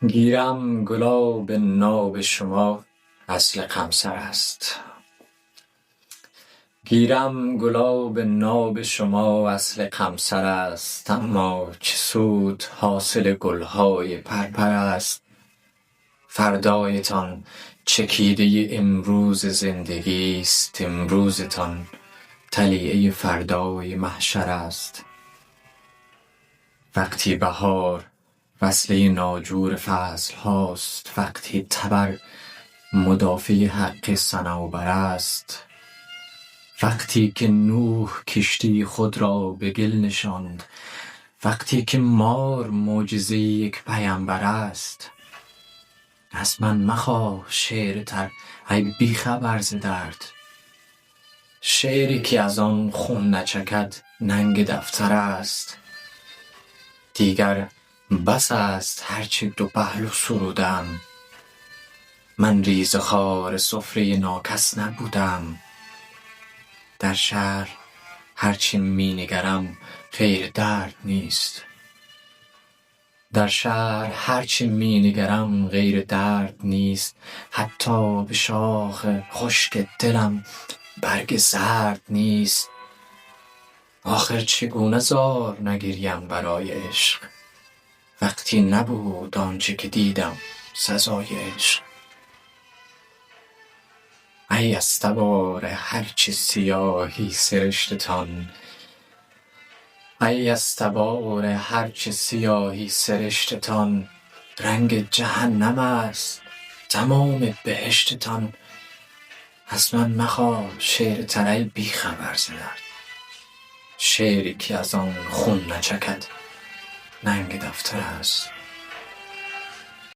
گیرم گلاب ناب شما اصل قمصر است. گیرم گلاب ناب شما اصل قمصر است، اما چه سود حاصل گلهای پرپر است. فردایتان چکیده امروز زندگی است، امروزتان طلیعه فردای محشر است. وقتی بهار وصله ناجور فصل هاست، وقتی تبر مدافع حق صنوبر است، وقتی که نوح کشتی خود را به گل نشاند، وقتی که مار معجزه یک پیامبر است. از من مخواه شعر تر ای بیخبر ز درد، شعری که از آن خون نچکد ننگ دفتر است. دیگر بس است هرچه دو پهلو سرودم، من ریزه خوار سفره ناکس نبودم. در شهر هرچه می نگرم غیر درد نیست، در شهر هرچه می نگرم غیر درد نیست. حتی به شاخ خشک دلم برگ زرد نیست. آخر چگونه زار نگریم برای عشق، وقتی نبود آنچه که دیدم سزای عشق. ای استوار هرچه سیاهی سرشتتان، ای استوار هرچه سیاهی سرشتتان، رنگ جهنم است تمام بهشتتان. از من مخواه شعر تر ای بیخبر ز درد، شعری که از آن خون نچکد ننگ دفتر است.